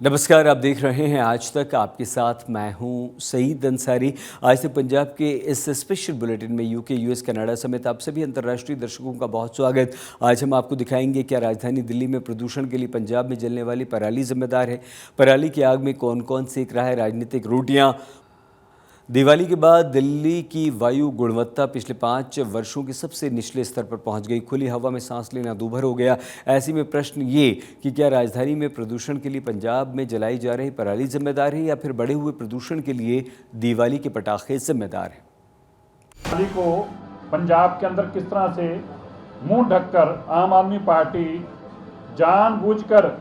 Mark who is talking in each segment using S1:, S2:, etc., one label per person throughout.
S1: नमस्कार, आप देख रहे हैं आज तक। आपके साथ मैं हूं सईद अंसारी। आज तक पंजाब के इस स्पेशल बुलेटिन में यूके, यूएस, कनाडा समेत आप सभी अंतर्राष्ट्रीय दर्शकों का बहुत स्वागत। आज हम आपको दिखाएंगे क्या राजधानी दिल्ली में प्रदूषण के लिए पंजाब में जलने वाली पराली जिम्मेदार है। पराली की आग में कौन कौन सेक रहा है राजनीतिक रोटियां। दिवाली के बाद दिल्ली की वायु गुणवत्ता पिछले 5 वर्षों के सबसे निचले स्तर पर पहुंच गई। खुली हवा में सांस लेना दूभर हो गया। ऐसे में प्रश्न ये कि क्या राजधानी में प्रदूषण के लिए पंजाब में जलाई जा रही पराली जिम्मेदार है या फिर बढ़े हुए प्रदूषण के लिए दिवाली के पटाखे जिम्मेदार हैं।
S2: दिवाली को पंजाब के अंदर किस तरह से मुंह ढककर आम आदमी पार्टी जानबूझकर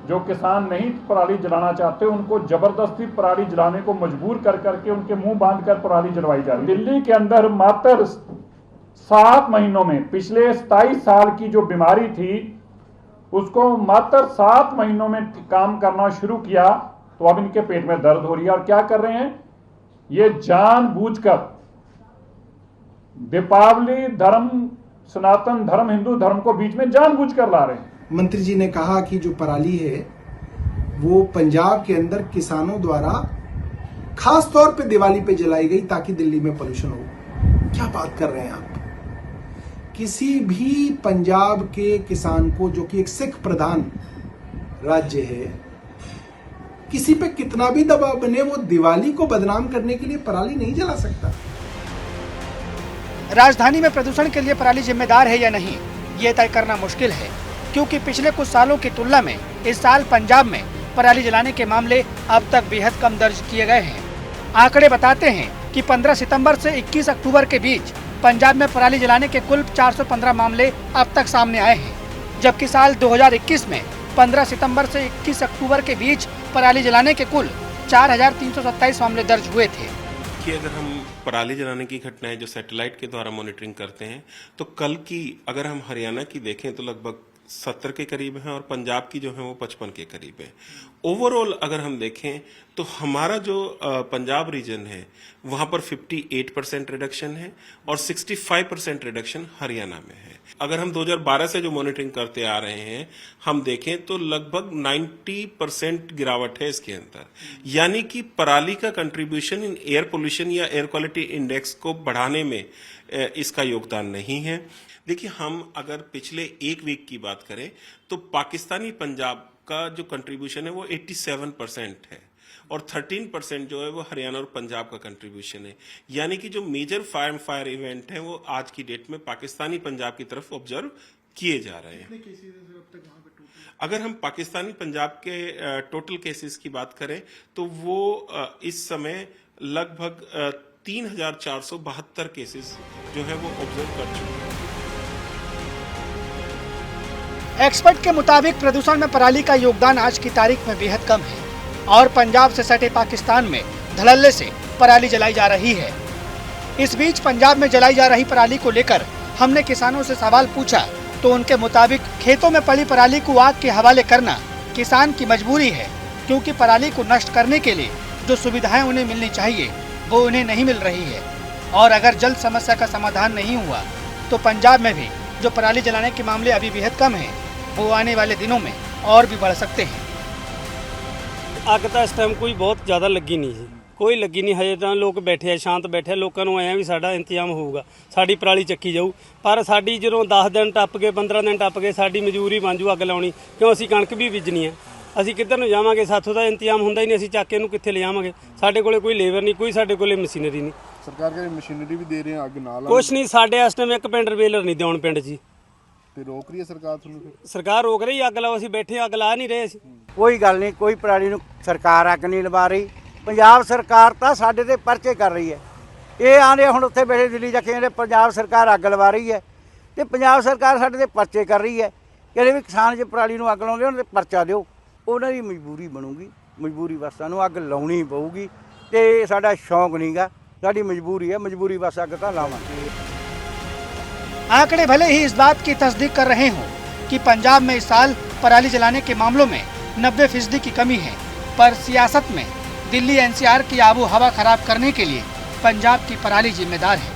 S2: जो किसान नहीं पराली जलाना चाहते उनको जबरदस्ती पराली जलाने को मजबूर कर करके उनके मुंह बांधकर पराली जलवाई जा रही है। दिल्ली के अंदर मात्र 7 महीनों में पिछले 27 साल की जो बीमारी थी उसको मात्र 7 महीनों में काम करना शुरू किया तो अब इनके पेट में दर्द हो रही है। और क्या कर रहे हैं ये जानबूझकर दीपावली धर्म, सनातन धर्म, हिंदू धर्म को बीच में जानबूझकर ला रहे हैं।
S3: मंत्री जी ने कहा कि जो पराली है वो पंजाब के अंदर किसानों द्वारा खास तौर पे दिवाली पे जलाई गई ताकि दिल्ली में पोल्यूशन हो। क्या बात कर रहे हैं आप? किसी भी पंजाब के किसान को, जो कि एक सिख प्रधान राज्य है, किसी पे कितना भी दबाव बने वो दिवाली को बदनाम करने के लिए पराली नहीं जला सकता।
S4: राजधानी में प्रदूषण के लिए पराली जिम्मेदार है या नहीं, ये तय करना मुश्किल है, क्योंकि पिछले कुछ सालों की तुलना में इस साल पंजाब में पराली जलाने के मामले अब तक बेहद कम दर्ज किए गए हैं। आंकड़े बताते हैं कि 15 सितंबर से 21 अक्टूबर के बीच पंजाब में पराली जलाने के कुल 415 मामले अब तक सामने आए हैं, जबकि साल 2021 में 15 सितंबर से 21 अक्टूबर के बीच पराली जलाने के कुल 4327 मामले दर्ज हुए थे।
S5: कि अगर हम पराली जलाने की घटनाएं जो सैटेलाइट के द्वारा मॉनिटरिंग करते हैं तो कल की अगर हम हरियाणा की देखें तो लगभग 70 के करीब है और पंजाब की जो है वो 55 के करीब है। ओवरऑल अगर हम देखें तो हमारा जो पंजाब रीजन है वहां पर 58% रिडक्शन है और 65% रिडक्शन हरियाणा में है। अगर हम 2012 से जो मॉनिटरिंग करते आ रहे हैं हम देखें तो लगभग 90% गिरावट है इसके अंदर, यानी कि पराली का कंट्रीब्यूशन इन एयर पोल्यूशन या एयर क्वालिटी इंडेक्स को बढ़ाने में इसका योगदान नहीं है। देखिए, हम अगर पिछले एक वीक की बात करें तो पाकिस्तानी पंजाब का जो कंट्रीब्यूशन है वो 87% है और 13% जो है वो हरियाणा और पंजाब का कंट्रीब्यूशन है, यानी कि जो मेजर फायर इवेंट है वो आज की डेट में पाकिस्तानी पंजाब की तरफ ऑब्जर्व किए जा रहे हैं। अगर हम पाकिस्तानी पंजाब के टोटल केसेस की बात करें तो वो इस समय लगभग 3472 केसेस जो है वो ऑब्जर्व कर चुके हैं।
S4: एक्सपर्ट के मुताबिक प्रदूषण में पराली का योगदान आज की तारीख में बेहद कम है और पंजाब से सटे पाकिस्तान में धड़ल्ले से पराली जलाई जा रही है। इस बीच पंजाब में जलाई जा रही पराली को लेकर हमने किसानों से सवाल पूछा तो उनके मुताबिक खेतों में पड़ी पराली को आग के हवाले करना किसान की मजबूरी है, क्योंकि पराली को नष्ट करने के लिए जो सुविधाएं उन्हें मिलनी चाहिए वो उन्हें नहीं मिल रही है। और अगर जल्द समस्या का समाधान नहीं हुआ तो पंजाब में भी जो पराली जलाने के मामले अभी बेहद कम है वो आने वाले दिनों में और भी बढ़ सकते हैं।
S6: ਅੱਗ ਤਾਂ ਇਸ ਟਾਈਮ ਕੋਈ ਬਹੁਤ ਜ਼ਿਆਦਾ ਲੱਗੀ ਨਹੀਂ ਜੀ, ਕੋਈ ਲੱਗੀ ਨਹੀਂ। ਹਜੇ ਤਾਂ ਲੋਕ ਬੈਠੇ ਆ, ਸ਼ਾਂਤ ਬੈਠੇ ਆ, ਲੋਕਾਂ ਨੂੰ ਆਇਆ ਵੀ ਸਾਡਾ ਇੰਤਜ਼ਾਮ ਹੋਊਗਾ, ਸਾਡੀ ਪਰਾਲੀ ਚੱਕੀ ਜਾਊ। ਪਰ ਸਾਡੀ ਜਦੋਂ 10 ਦਿਨ ਟੱਪ ਗਏ, 15 ਦਿਨ ਟੱਪ ਗਏ, ਸਾਡੀ ਮਜ਼ਦੂਰੀ ਬਣ ਜੂ ਅੱਗ ਲਾਉਣੀ, ਕਿਉਂ ਅਸੀਂ ਕਣਕ ਵੀ ਬੀਜਣੀ ਆ। ਅਸੀਂ ਕਿੱਧਰ ਨੂੰ ਜਾਵਾਂਗੇ? ਸਾਥੋਂ ਦਾ ਇੰਤਜ਼ਾਮ ਹੁੰਦਾ ਹੀ ਨਹੀਂ, ਅਸੀਂ ਚੱਕ ਕੇ ਇਹਨੂੰ ਕਿੱਥੇ ਲਿਜਾਵਾਂਗੇ? ਸਾਡੇ ਕੋਲੇ ਕੋਈ ਲੇਬਰ ਨਹੀਂ, ਕੋਈ ਸਾਡੇ ਕੋਲੇ ਮਸ਼ੀਨਰੀ ਨਹੀਂ।
S7: ਸਰਕਾਰ ਕਹਿੰਦੀ ਮਸ਼ੀਨਰੀ ਵੀ ਦੇ ਰਹੇ ਆ, ਅੱਗ ਨਾਲ
S6: ਕੁਛ ਨਹੀਂ, ਸਾਡੇ ਇਸ ਟਾਈਮ 1 ਪਿੰਡ ਰਵੇਲਰ ਨਹੀਂ ਦਿਉਣ ਪਿੰਡ 'ਚ।
S7: ਤੇ ਰੋਕ ਰਹੀ ਹੈ ਸਰਕਾਰ ਤੁਹਾਨੂੰ? ਫਿਰ
S6: ਸਰਕਾਰ ਰੋਕ ਰਹੀ, ਅੱਗ ਲਾਓ, ਅਸੀਂ ਬੈਠੇ ਅੱਗ ਲਾ ਨਹੀਂ ਰਹੇ ਅਸੀਂ।
S8: ਕੋਈ ਗੱਲ ਨਹੀਂ, ਕੋਈ ਪਰਾਲੀ ਨੂੰ ਸਰਕਾਰ ਅੱਗ ਨਹੀਂ ਲਵਾ ਰਹੀ। ਪੰਜਾਬ ਸਰਕਾਰ ਤਾਂ ਸਾਡੇ ਤੇ ਪਰਚੇ ਕਰ ਰਹੀ ਹੈ। ਇਹ ਆਂਦੇ ਹੁਣ ਉੱਥੇ ਬੈਠੇ ਦਿੱਲੀ ਜਾ ਕੇ ਜਿਹੜੇ ਪੰਜਾਬ ਸਰਕਾਰ ਅੱਗ ਲਵਾ ਰਹੀ ਹੈ ਤੇ ਪੰਜਾਬ ਸਰਕਾਰ ਸਾਡੇ ਤੇ ਪਰਚੇ ਕਰ ਰਹੀ ਹੈ। ਕਹਿੰਦੇ ਵੀ ਕਿਸਾਨ ਜੇ ਪਰਾਲੀ ਨੂੰ ਅੱਗ ਲਾਉਂਦੇ ਉਹਨਾਂ ਤੇ ਪਰਚਾ ਦਿਓ। ਉਹਨਾਂ ਦੀ ਮਜਬੂਰੀ ਬਣੂਗੀ, ਮਜਬੂਰੀ ਬਸ ਸਾਨੂੰ ਅੱਗ ਲਾਉਣੀ ਪਊਗੀ ਤੇ ਸਾਡਾ ਸ਼ੌਂਕ ਨਹੀਂਗਾ, ਸਾਡੀ ਮਜਬੂਰੀ है, मजबूरी बस ਅੱਗ ਤਾਂ ਲਾਵਾਂਗੇ।
S4: आंकड़े भले ही इस बात की तस्दीक कर रहे हों कि पंजाब में इस साल पराली जलाने के मामलों में 90% की कमी है, पर सियासत में दिल्ली एनसीआर की आबो हवा खराब करने के लिए पंजाब की पराली जिम्मेदार है।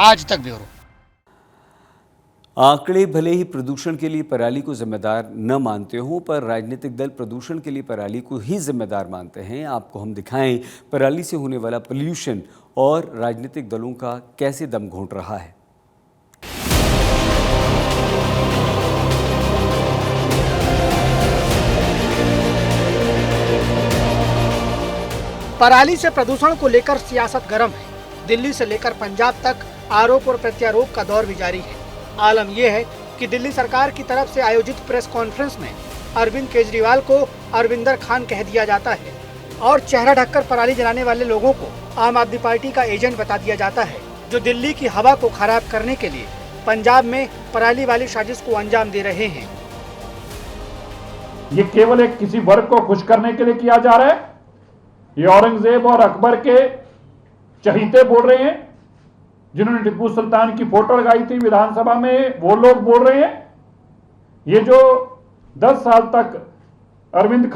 S4: आज तक ब्यूरो।
S1: आंकड़े भले ही प्रदूषण के लिए पराली को जिम्मेदार न मानते हों, पर राजनीतिक दल प्रदूषण के लिए पराली को ही जिम्मेदार मानते हैं। आपको हम दिखाएं पराली से होने वाला पोल्यूशन और राजनीतिक दलों का कैसे दम घोंट रहा है।
S4: पराली से प्रदूषण को लेकर सियासत गर्म है। दिल्ली से लेकर पंजाब तक आरोप और प्रत्यारोप का दौर भी जारी है। आलम यह है कि दिल्ली सरकार की तरफ से आयोजित प्रेस कॉन्फ्रेंस में अरविंद केजरीवाल को अरविंदर खान कह दिया जाता है और चेहरा ढककर पराली जलाने वाले लोगों को आम आदमी पार्टी का एजेंट बता दिया जाता है, जो दिल्ली की हवा को खराब करने के लिए पंजाब में पराली वाली साजिश को अंजाम दे रहे हैं।
S2: ये केवल एक किसी वर्ग को खुश करने के लिए किया जा रहा है। ये औरंगजेब और अकबर के चहीते बोल रहे हैं, जिन्होंने टिप्पू सुल्तान की फोटो लगाई थी विधानसभा में, वो लोग बोल रहे हैं। ये जो 10 साल तक अरविंद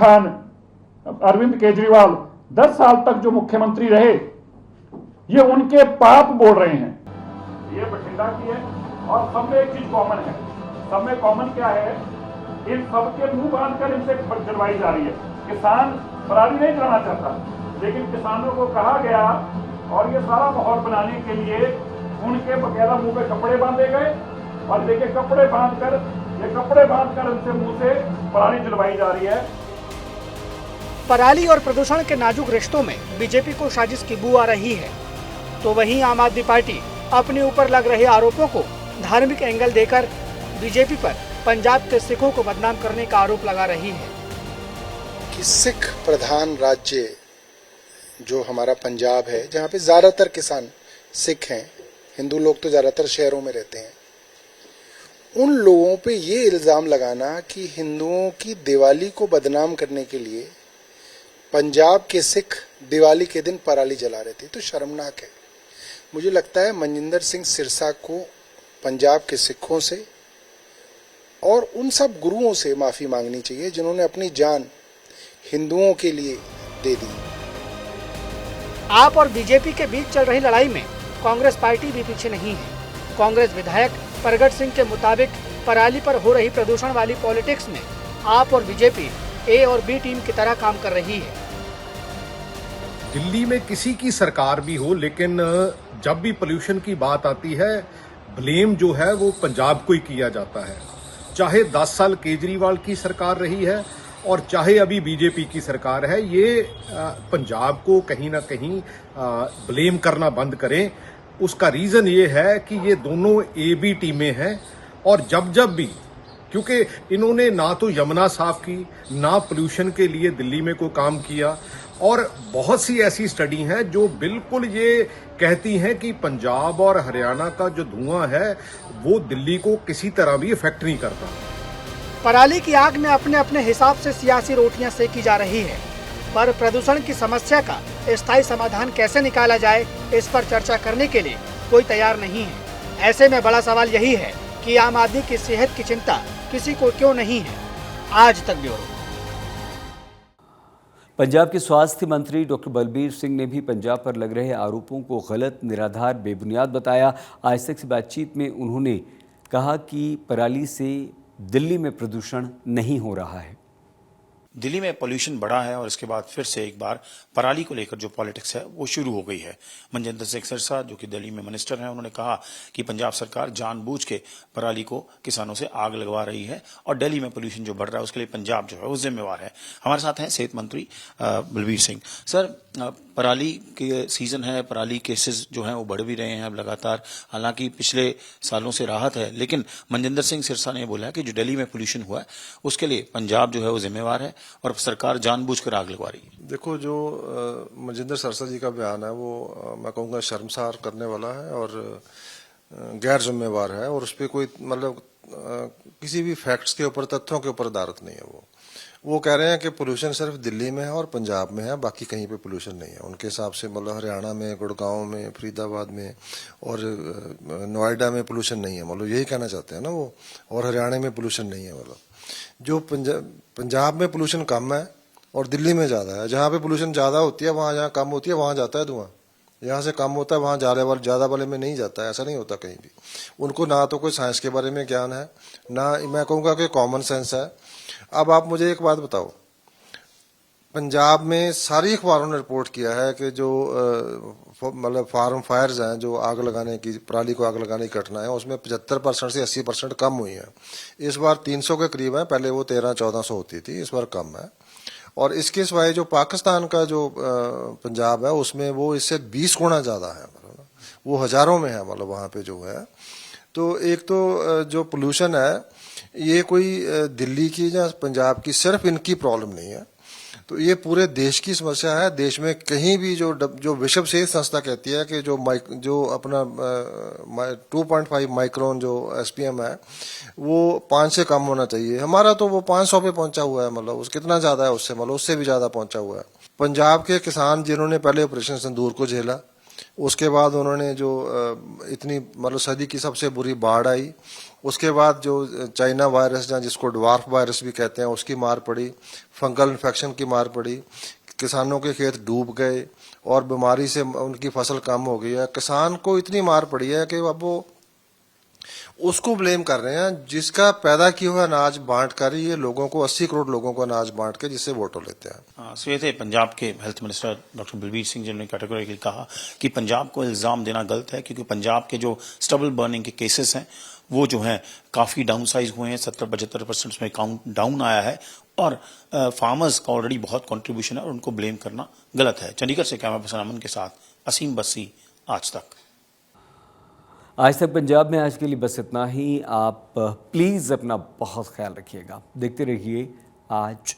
S2: केजरीवाल 10 साल तक जो मुख्यमंत्री रहे, ये उनके पाप बोल रहे हैं। ये बठिंडा की है और सब में एक चीज कॉमन है। सब में कॉमन क्या है? इन सबके मुंह बांधकर इनसे जलवाई जा रही है। किसान पराली नहीं जलाना चाहता, लेकिन किसानों को कहा गया और ये सारा माहौल बनाने के लिए उनके बकायदा मुंह पे कपड़े बांधे गए और देखिए कपड़े बांधकर उनसे मुंह से पराली जलवाई जा रही है।
S4: पराली और प्रदूषण के नाजुक रिश्तों में बीजेपी को साजिश की बू आ रही है, तो वहीं आम आदमी पार्टी अपने ऊपर लग रहे आरोपों को धार्मिक एंगल देकर बीजेपी पर पंजाब के सिखों को बदनाम करने का आरोप लगा रही है
S3: कि सिख प्रधान राज्य जो हमारा पंजाब है, जहाँ पे ज्यादातर किसान सिख हैं, हिंदू लोग तो ज्यादातर शहरों में रहते हैं, उन लोगों पे ये इल्जाम लगाना कि हिंदुओं की दिवाली को बदनाम करने के लिए पंजाब के सिख दिवाली के दिन पराली जला रहे थे, तो शर्मनाक है। मुझे लगता है मनजिंदर सिंह सिरसा को पंजाब के सिखों से और उन सब गुरुओं से माफी मांगनी चाहिए जिन्होंने अपनी जान हिंदुओं के लिए दे दी।
S4: आप और बीजेपी के बीच चल रही लड़ाई में कांग्रेस पार्टी भी पीछे नहीं है। कांग्रेस विधायक प्रगट सिंह के मुताबिक पराली पर हो रही प्रदूषण वाली पॉलिटिक्स में आप और बीजेपी ए और बी टीम की तरह काम कर रही है।
S9: दिल्ली में किसी की सरकार भी हो, लेकिन जब भी पोल्यूशन की बात आती है, ब्लेम जो है वो पंजाब को ही किया जाता है। चाहे 10 साल केजरीवाल की सरकार रही है और चाहे अभी बीजेपी की सरकार है, ये पंजाब को कहीं ना कहीं ब्लेम करना बंद करें। उसका रीजन ये है कि ये दोनों ए बी टीमें हैं और जब भी, क्योंकि इन्होंने ना तो यमुना साफ की, ना पोल्यूशन के लिए दिल्ली में कोई काम किया, और बहुत सी ऐसी स्टडी हैं जो बिल्कुल ये कहती हैं कि पंजाब और हरियाणा का जो धुआं है वो दिल्ली को किसी तरह भी इफेक्ट नहीं करता।
S4: पराली की आग में अपने अपने हिसाब से सियासी रोटियां सेकी जा रही है, पर प्रदूषण की समस्या का स्थायी समाधान कैसे निकाला जाए, इस पर चर्चा करने के लिए कोई तैयार नहीं है। ऐसे में बड़ा सवाल यही है कि आम आदमी की सेहत की चिंता किसी को क्यों नहीं है। आज तक ब्यूरो।
S1: पंजाब के स्वास्थ्य मंत्री डॉक्टर बलबीर सिंह ने भी पंजाब पर लग रहे आरोपों को गलत, निराधार, बेबुनियाद बताया। आज तक की बातचीत में उन्होंने कहा कि पराली से दिल्ली में प्रदूषण नहीं हो रहा है।
S10: दिल्ली में पोल्यूशन बढ़ा है और इसके बाद फिर से एक बार पराली को लेकर जो पॉलिटिक्स है वो शुरू हो गई है। मनजिंदर सिंह सिरसा जो कि दिल्ली में मिनिस्टर हैं, उन्होंने कहा कि पंजाब सरकार जानबूझ के पराली को किसानों से आग लगवा रही है और दिल्ली में पोल्यूशन जो बढ़ रहा है उसके लिए पंजाब जो है वो जिम्मेवार है। हमारे साथ हैं सेहत मंत्री बलबीर सिंह। सर, पराली के सीजन है, पराली केसेस जो हैं वो बढ़ भी रहे हैं अब लगातार। हालांकि पिछले सालों से राहत है, लेकिन मनजिंदर सिंह सिरसा ने बोला कि जो दिल्ली में पोल्यूशन हुआ है उसके लिए पंजाब जो है वो जिम्मेवार है और सरकार जानबूझकर आग लगवा रही है।
S7: देखो, जो मनजिंदर सिरसा जी का बयान है वो मैं कहूँगा शर्मसार करने वाला है और गैर जिम्मेवार है और उस पर कोई मतलब किसी भी फैक्ट्स के ऊपर, तथ्यों के ऊपर आधारित नहीं है। वो कह रहे हैं कि पोल्यूशन सिर्फ दिल्ली में है और पंजाब में है, बाकी कहीं पे पोल्यूशन नहीं है। उनके हिसाब से मतलब हरियाणा में, गुड़गांव में, फरीदाबाद में और नोएडा में पोल्यूशन नहीं है, मतलब यही कहना चाहते हैं ना वो, और हरियाणा में पोल्यूशन नहीं है। मतलब जो पंजाब में पोल्यूशन कम है और दिल्ली में ज़्यादा है। जहाँ पे पोल्यूशन ज़्यादा होती है, वहाँ जहाँ कम होती है वहाँ जाता है धुआं। यहाँ से कम होता है, वहाँ ज़्यादा वाले में नहीं जाता है, ऐसा नहीं होता कहीं भी। उनको ना तो कोई साइंस के बारे में ज्ञान है, ना मैं कहूँगा कि कॉमन सेंस है। अब आप मुझे एक बात बताओ, पंजाब में सारी अखबारों ने रिपोर्ट किया है कि जो मतलब फार्म फायर्स हैं, जो आग लगाने की, पराली को आग लगाने की घटना है, उसमें 75% से 80% कम हुई है। इस बार 300 के करीब है, पहले वो 1300-1400 होती थी, इस बार कम है। और इसके सिवाय जो पाकिस्तान का जो पंजाब है, उसमें वो इससे 20 गुना ज़्यादा है, मतलब वो हज़ारों में है, मतलब वहाँ पे जो है। तो एक तो जो पोल्यूशन है, ये कोई दिल्ली की या पंजाब की सिर्फ इनकी प्रॉब्लम नहीं है, तो ये पूरे देश की समस्या है। देश में कहीं भी जो विश्व सेहत संस्था कहती है कि जो अपना 2.5 माइक्रोन जो SPM है, वो 5 से कम होना चाहिए। हमारा तो वो 500 पे पहुंचा हुआ है, मतलब उससे कितना ज़्यादा है, उससे मतलब उससे भी ज़्यादा पहुंचा हुआ है। पंजाब के किसान जिन्होंने पहले ऑपरेशन सिंदूर को झेला, उसके बाद उन्होंने जो इतनी मतलब सदी की सबसे बुरी बाढ़ आई, उसके बाद जो चाइना वायरस, या जिसको ड्वार्फ वायरस भी कहते हैं, उसकी मार पड़ी, फंगल इन्फेक्शन की मार पड़ी, किसानों के खेत डूब गए और बीमारी से उनकी फसल कम हो गई है। किसान को इतनी मार पड़ी है कि अब वो उसको ब्लेम कर रहे हैं, जिसका पैदा किया हुआ अनाज बांट कर ये लोगों को 80 करोड़ लोगों को अनाज बांट के जिससे वोटों लेते हैं।
S10: सो ये थे पंजाब के health minister doctor Balbir Singh, जिन्होंने कैटेगोरिकली कहा कि पंजाब को इल्जाम देना गलत है, क्योंकि पंजाब के जो स्टबल बर्निंग के केसेस हैं वो जो हैं काफ़ी डाउन साइज हुए हैं, 70-75% में काउंट डाउन आया है, और फार्मर्स का ऑलरेडी बहुत कंट्रीब्यूशन है और उनको ब्लेम करना गलत है। चंडीगढ़ से कैमरा पर्सन अमन के साथ असीम बस्सी, आज तक।
S1: आज तक पंजाब में आज के लिए बस इतना ही। आप प्लीज़ अपना बहुत ख्याल रखिएगा। देखते रहिए आज